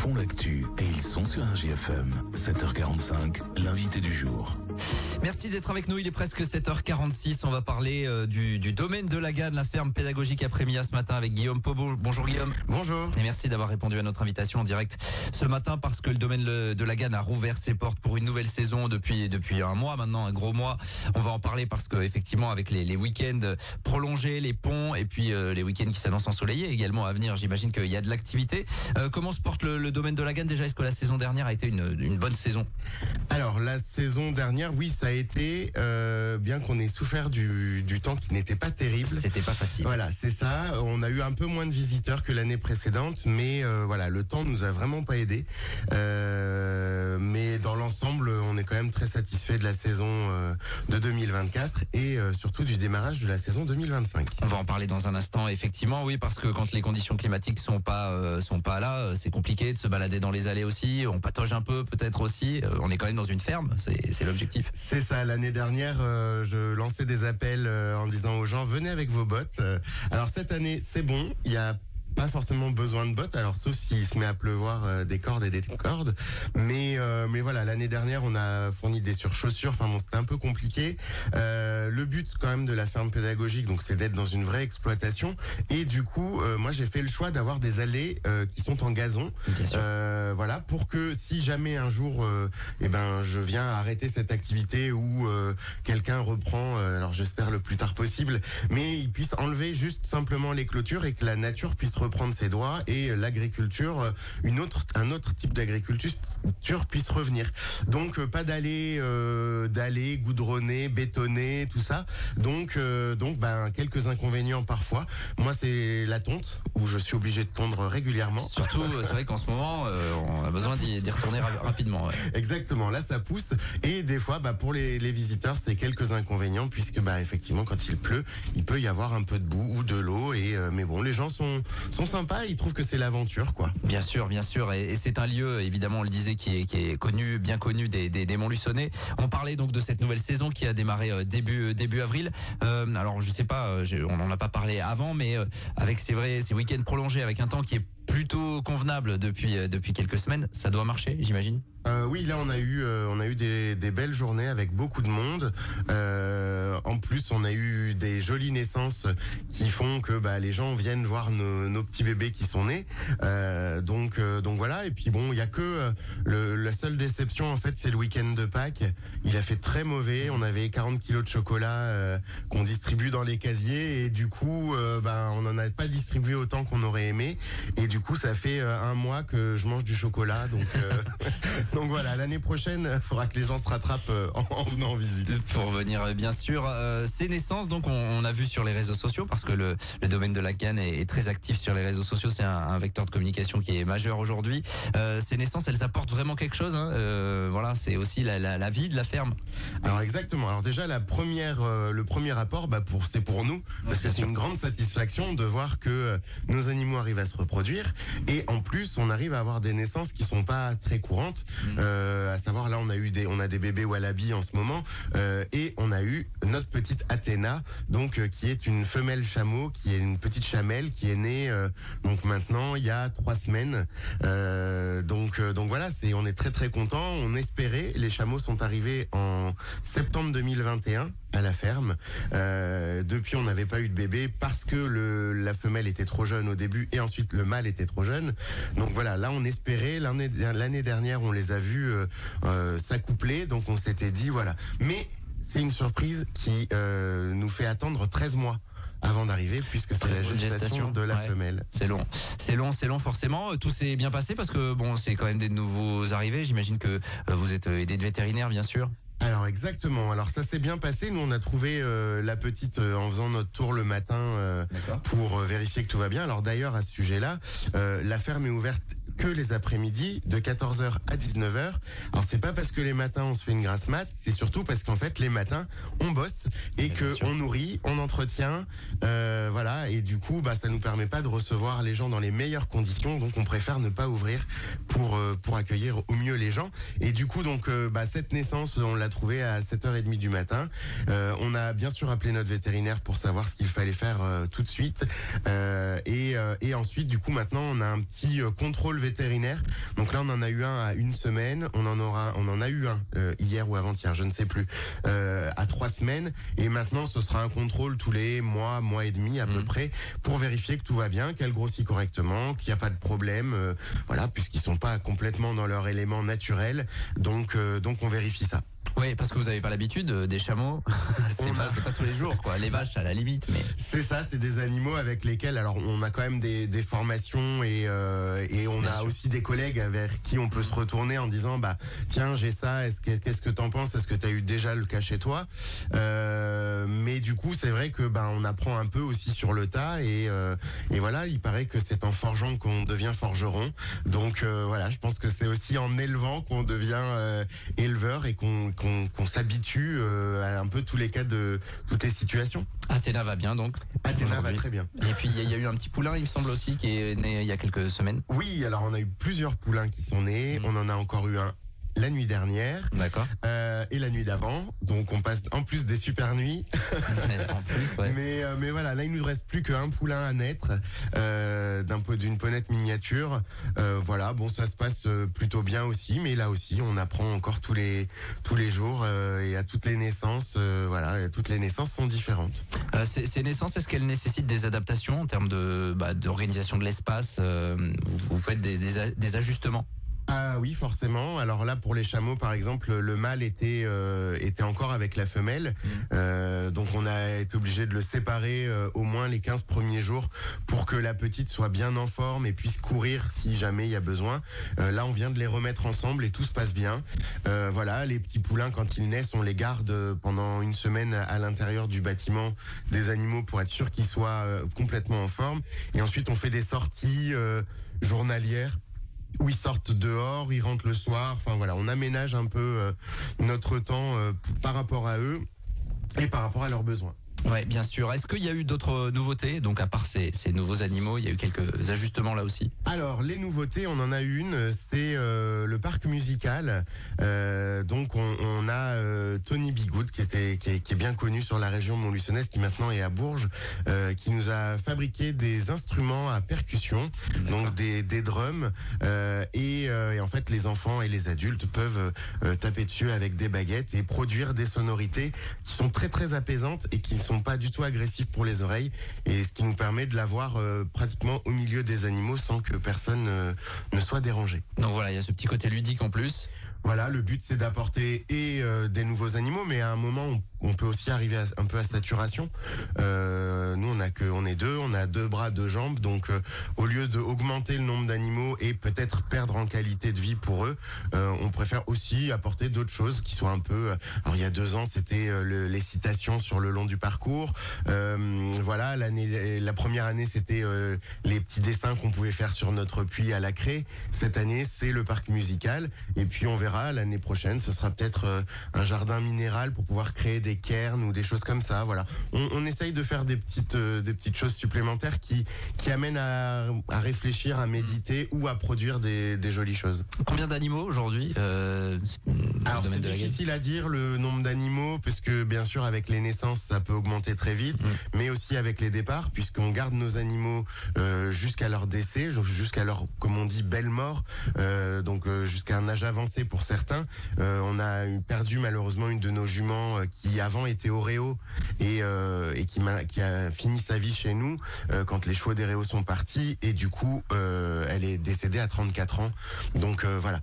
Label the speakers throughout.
Speaker 1: font l'actu et ils sont sur un GFM. 7h45, l'invité du jour.
Speaker 2: Merci d'être avec nous, il est presque 7h46. On va parler du domaine de la Ganne, la ferme pédagogique après-midi ce matin avec Guillaume Pobot. Bonjour Guillaume.
Speaker 3: Bonjour.
Speaker 2: Et merci d'avoir répondu à notre invitation en direct ce matin parce que le domaine de la Ganne a rouvert ses portes pour une nouvelle saison depuis un mois maintenant, un gros mois. On va en parler parce que effectivement avec les week-ends prolongés, les ponts et puis les week-ends qui s'annoncent ensoleillés également à venir, j'imagine qu'il y a de l'activité. Comment se porte le domaine de la Ganne déjà? Est-ce que la saison dernière a été une bonne saison?
Speaker 3: Alors la saison dernière, oui, ça a été, bien qu'on ait souffert du temps qui n'était pas terrible.
Speaker 2: C'était pas facile.
Speaker 3: Voilà, c'est ça. On a eu un peu moins de visiteurs que l'année précédente, mais voilà, le temps nous a vraiment pas aidé. Mais dans l'ensemble, on est quand même très satisfait de la saison de 2024 et surtout du démarrage de la saison 2025.
Speaker 2: On va en parler dans un instant, effectivement, oui, parce que quand les conditions climatiques sont pas là, c'est compliqué de se balader dans les allées aussi. On patauge un peu, peut-être aussi. On est quand même dans une ferme, c'est l'objectif.
Speaker 3: C'est ça. L'année dernière, je lançais des appels en disant aux gens venez avec vos bottes. Alors cette année, c'est bon. Il y a pas forcément besoin de bottes, alors sauf s'il se met à pleuvoir des cordes et des cordes. Mais voilà, l'année dernière, on a fourni des surchaussures. Enfin bon, c'était un peu compliqué. Le but quand même de la ferme pédagogique, donc, c'est d'être dans une vraie exploitation. Et du coup, moi, j'ai fait le choix d'avoir des allées qui sont en gazon. Voilà, pour que si jamais un jour, je viens arrêter cette activité ou quelqu'un reprend, alors j'espère le plus tard possible, mais il puisse enlever juste simplement les clôtures et que la nature puisse reprendre ses droits et l'agriculture, un autre type d'agriculture puisse revenir. Donc pas d'allées goudronnées, bétonnées, tout ça. Donc quelques inconvénients parfois. Moi c'est la tonte où je suis obligé de tondre régulièrement.
Speaker 2: Surtout c'est vrai qu'en ce moment on a besoin d'y retourner rapidement. Ouais.
Speaker 3: Exactement, là ça pousse et des fois pour les visiteurs c'est quelques inconvénients puisque effectivement quand il pleut il peut y avoir un peu de boue ou de l'eau mais bon les gens sont sympas, ils trouvent que c'est l'aventure quoi.
Speaker 2: Bien sûr et c'est un lieu évidemment on le disait qui est connu, bien connu des Montluçonnais. On parlait donc de cette nouvelle saison qui a démarré début avril. Alors je sais pas, on n'en a pas parlé avant, mais avec c'est vrai ces week-ends prolongés avec un temps qui est plutôt convenable depuis quelques semaines, ça doit marcher, j'imagine.
Speaker 3: Oui, là on a eu des belles journées avec beaucoup de monde. En plus, on a eu des jolies naissances qui font que les gens viennent voir nos petits bébés qui sont nés. Donc voilà. Et puis bon, il y a que la seule déception en fait, c'est le week-end de Pâques. Il a fait très mauvais. On avait 40 kilos de chocolat qu'on distribue dans les casiers et du coup, on n'en a pas distribué autant qu'on aurait aimé. Et du coup, ça fait un mois que je mange du chocolat. Donc voilà, l'année prochaine, il faudra que les gens se rattrapent en venant en visite.
Speaker 2: Pour venir, bien sûr. Ces naissances, donc on a vu sur les réseaux sociaux, parce que le domaine de la Ganne est très actif sur les réseaux sociaux. C'est un vecteur de communication qui est majeur aujourd'hui. Ces naissances, elles apportent vraiment quelque chose. Voilà, c'est aussi la vie de la ferme.
Speaker 3: Alors exactement. Alors déjà, le premier rapport, c'est pour nous, parce que c'est une grande satisfaction de voir que nos animaux arrivent à se reproduire. Et en plus, on arrive à avoir des naissances qui sont pas très courantes. À savoir là on a des bébés wallabies en ce moment et on a eu notre petite Athéna qui est une femelle chameau, qui est une petite chamelle qui est née donc maintenant il y a 3 semaines. Donc voilà, on est très très content. On espérait, les chameaux sont arrivés en septembre 2021 à la ferme. Depuis on n'avait pas eu de bébé parce que la femelle était trop jeune au début et ensuite le mâle était trop jeune. Donc voilà, là on espérait, l'année dernière on les a vus s'accoupler, donc on s'était dit voilà. Mais c'est une surprise qui nous fait attendre 13 mois avant d'arriver, puisque c'est la gestation de la femelle.
Speaker 2: C'est long forcément. Tout s'est bien passé parce que bon, c'est quand même des nouveaux arrivés. J'imagine que vous êtes aidé de vétérinaire, bien sûr.
Speaker 3: Alors exactement. Alors ça s'est bien passé. Nous on a trouvé la petite en faisant notre tour le matin pour vérifier que tout va bien. Alors d'ailleurs à ce sujet-là, la ferme est ouverte que les après-midi de 14h à 19h. Alors c'est pas parce que les matins on se fait une grasse mat, c'est surtout parce qu'en fait les matins on bosse et que on nourrit, on entretient, voilà, et du coup ça nous permet pas de recevoir les gens dans les meilleures conditions, donc on préfère ne pas ouvrir pour accueillir au mieux les gens. Et du coup cette naissance on l'a trouvée à 7h30 du matin. On a bien sûr appelé notre vétérinaire pour savoir ce qu'il fallait faire tout de suite et ensuite du coup maintenant on a un petit contrôle vétérinaire vétérinaire. Donc là, on en a eu un à une semaine. On en a eu un hier ou avant-hier, je ne sais plus, à 3 semaines. Et maintenant, ce sera un contrôle tous les mois et demi à peu près, pour vérifier que tout va bien, qu'elle grossit correctement, qu'il n'y a pas de problème, voilà, puisqu'ils sont pas complètement dans leur élément naturel. Donc on vérifie ça.
Speaker 2: Oui, parce que vous n'avez pas l'habitude des chameaux. c'est pas tous les jours, quoi. Les vaches, à la limite, mais.
Speaker 3: C'est ça, c'est des animaux avec lesquels, alors on a quand même des formations et on a aussi des collègues vers qui on peut se retourner en disant, bah tiens, j'ai ça, qu'est-ce que t'en penses, est-ce que t'as eu déjà le cas chez toi, mais du coup c'est vrai que on apprend un peu aussi sur le tas et voilà, il paraît que c'est en forgeant qu'on devient forgeron, donc voilà, je pense que c'est aussi en élevant qu'on devient éleveur et qu'on s'habitue à un peu tous les cas de toutes les situations.
Speaker 2: Athéna va bien donc.
Speaker 3: Athéna va très bien.
Speaker 2: Et puis il y a eu un petit poulain, il me semble aussi, qui est né il y a quelques semaines.
Speaker 3: Oui, alors on a eu plusieurs poulains qui sont nés. On en a encore eu un la nuit dernière.
Speaker 2: D'accord.
Speaker 3: Et la nuit d'avant. Donc on passe en plus des super nuits.
Speaker 2: En plus, ouais.
Speaker 3: Mais voilà, là il nous reste plus qu'un poulain à naître d'une ponette miniature. Voilà, bon, ça se passe plutôt bien aussi, mais là aussi on apprend encore tous les jours et à toutes les naissances. Voilà, toutes les naissances sont différentes.
Speaker 2: Ces naissances, est-ce qu'elles nécessitent des adaptations en termes d'organisation de l'espace? Vous faites des ajustements?
Speaker 3: Ah oui, forcément. Alors là, pour les chameaux, par exemple, le mâle était encore avec la femelle. Donc on a été obligé de le séparer au moins les 15 premiers jours pour que la petite soit bien en forme et puisse courir si jamais il y a besoin. Là, on vient de les remettre ensemble et tout se passe bien. Voilà, les petits poulains, quand ils naissent, on les garde pendant une semaine à l'intérieur du bâtiment des animaux pour être sûr qu'ils soient complètement en forme. Et ensuite, on fait des sorties journalières où ils sortent dehors, ils rentrent le soir. Enfin voilà, on aménage un peu notre temps par rapport à eux et par rapport à leurs besoins.
Speaker 2: Ouais, bien sûr. Est-ce qu'il y a eu d'autres nouveautés? Donc à part ces nouveaux animaux, il y a eu quelques ajustements là aussi.
Speaker 3: Alors les nouveautés, on en a une, c'est le parc musical. Donc on a Tony Bigoud qui est bien connu sur la région montluçonnaise, qui maintenant est à Bourges, qui nous a fabriqué des instruments à percussion, donc des drums, et en fait les enfants et les adultes peuvent taper dessus avec des baguettes et produire des sonorités qui sont très très apaisantes et qui ne sont pas du tout agressifs pour les oreilles, et ce qui nous permet de l'avoir pratiquement au milieu des animaux sans que personne ne soit dérangé.
Speaker 2: Donc voilà, il y a ce petit côté ludique en plus.
Speaker 3: Voilà, le but c'est d'apporter des nouveaux animaux, mais à un moment on peut aussi arriver un peu à saturation. Nous on est deux, on a 2 bras, 2 jambes, donc au lieu d'augmenter le nombre d'animaux et peut-être perdre en qualité de vie pour eux, on préfère aussi apporter d'autres choses qui soient un peu. Alors il y a 2 ans c'était les citations sur le long du parcours. Voilà, la première année c'était les petits dessins qu'on pouvait faire sur notre puits à la craie. Cette année c'est le parc musical, et puis on verra l'année prochaine, ce sera peut-être un jardin minéral pour pouvoir créer des cairns ou des choses comme ça. Voilà, on essaye de faire des petites choses supplémentaires qui amènent à réfléchir, à méditer ou à produire des jolies choses.
Speaker 2: Combien d'animaux aujourd'hui
Speaker 3: Alors c'est difficile à dire le nombre d'animaux, parce que bien sûr avec les naissances ça peut augmenter très vite, mais aussi avec les départs, puisqu'on garde nos animaux jusqu'à leur décès, jusqu'à leur, comme on dit, belle mort, donc jusqu'à un âge avancé pour certains. On a perdu malheureusement une de nos juments qui avant était au réo et qui a fini sa vie chez nous quand les chevaux des réos sont partis, et du coup elle est décédée à 34 ans. Donc voilà.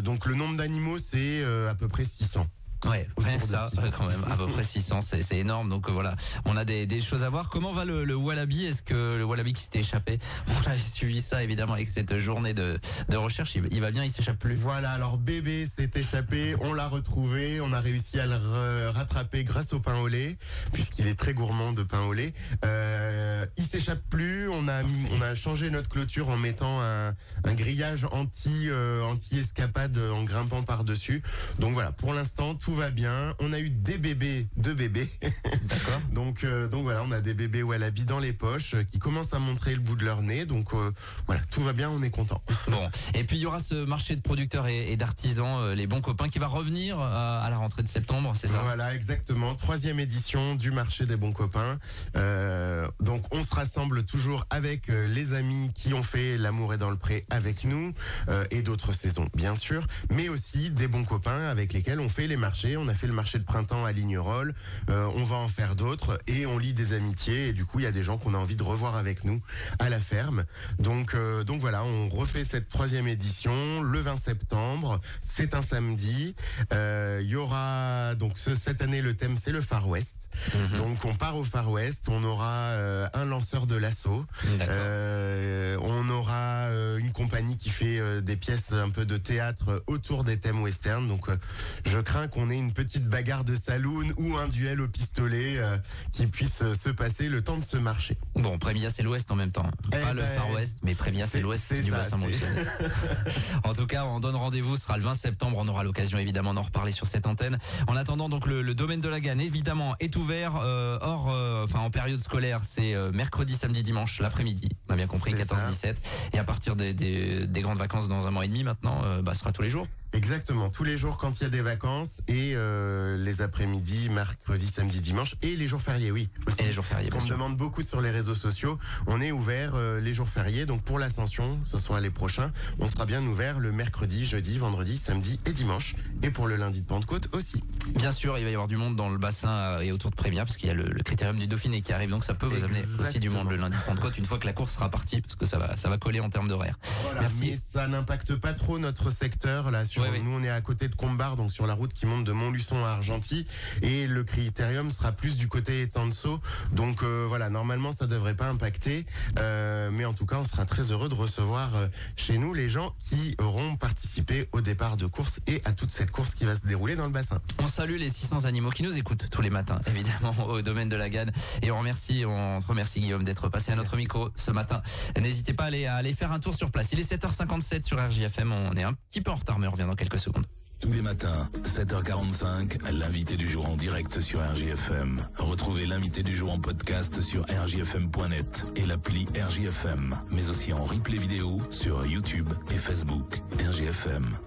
Speaker 3: Donc le nombre d'animaux c'est à peu près 600.
Speaker 2: Ouais, rien que ça, quand même, à peu près 600, c'est énorme. Donc voilà, on a des choses à voir. Comment va le wallaby? Est-ce que le wallaby qui s'était échappé, on a suivi ça évidemment avec cette journée de recherche, il va bien, il s'échappe plus?
Speaker 3: Voilà, alors bébé s'est échappé, on l'a retrouvé, on a réussi à le rattraper grâce au pain au lait, puisqu'il est très gourmand de pain au lait. Il s'échappe plus, on a changé notre clôture en mettant un grillage anti-escapade en grimpant par-dessus. Donc voilà, pour l'instant, tout tout va bien. On a eu deux bébés.
Speaker 2: D'accord.
Speaker 3: donc voilà, on a des bébés wallabies dans les poches qui commencent à montrer le bout de leur nez. Donc voilà, tout va bien, on est content.
Speaker 2: Bon, et puis il y aura ce marché de producteurs et d'artisans, les bons copains, qui va revenir à la rentrée de septembre, c'est ça?
Speaker 3: Voilà, exactement. 3e édition du marché des bons copains. Donc on se rassemble toujours avec les amis qui ont fait L'amour est dans le pré avec nous et d'autres saisons bien sûr, mais aussi des bons copains avec lesquels on fait les marchés. On a fait le marché de printemps à Lignerolles, on va en faire d'autres et on lie des amitiés, et du coup il y a des gens qu'on a envie de revoir avec nous à la ferme. Donc voilà, on refait cette 3e édition le 20 septembre. C'est un samedi. Il y aura donc cette année le thème c'est le Far West. Donc on part au Far West, on aura un lanceur de l'assaut, on aura une compagnie qui fait des pièces un peu de théâtre autour des thèmes western. Donc je crains qu'on ait une petite bagarre de saloon ou un duel au pistolet qui puisse se passer le temps de ce marché.
Speaker 2: Bon, Prémia c'est l'Ouest en même temps, pas le Far West, mais Prémia c'est l'Ouest du bassin montiel. En tout cas, on donne rendez-vous, ce sera le 20 septembre, on aura l'occasion évidemment d'en reparler sur cette antenne. En attendant, donc le domaine de la Ganne évidemment est ouvert en période scolaire, c'est mercredi, samedi, dimanche l'après-midi, on a bien compris, 14-17, et à partir des grandes vacances dans un mois et demi maintenant, ce sera tous les jours.
Speaker 3: Exactement, tous les jours quand il y a des vacances, et les après-midi, mercredi, samedi, dimanche, et les jours fériés, oui. Aussi.
Speaker 2: Et les jours fériés,
Speaker 3: on me demande beaucoup sur les réseaux sociaux, on est ouvert les jours fériés, donc pour l'Ascension, ce sera les prochains, on sera bien ouvert le mercredi, jeudi, vendredi, samedi et dimanche, et pour le lundi de Pentecôte aussi.
Speaker 2: Bien sûr, il va y avoir du monde dans le bassin et autour de Prémia, parce qu'il y a le critérium du Dauphiné qui arrive, donc ça peut vous amener aussi du monde le lundi de Pentecôte, une fois que la course sera partie, parce que ça va coller en termes d'horaire.
Speaker 3: Voilà,
Speaker 2: merci.
Speaker 3: Mais ça n'impacte pas trop notre secteur, là, nous on est à côté de Combar, donc sur la route qui monte de Montluçon à Argenty, et le critérium sera plus du côté Étanceau, donc voilà, normalement ça devrait pas impacter, mais en tout cas on sera très heureux de recevoir chez nous les gens qui auront participé au départ de course et à toute cette course qui va se dérouler dans le bassin.
Speaker 2: On salue les 600 animaux qui nous écoutent tous les matins, évidemment, au domaine de la Ganne, et on te remercie Guillaume d'être passé à notre micro ce matin. N'hésitez pas à aller faire un tour sur place. Il est 7h57 sur RJFM, on est un petit peu en retard mais on revient dans quelques secondes.
Speaker 1: Tous les matins, 7h45, l'invité du jour en direct sur RJFM. Retrouvez l'invité du jour en podcast sur rjfm.net et l'appli RJFM, mais aussi en replay vidéo sur YouTube et Facebook. RJFM.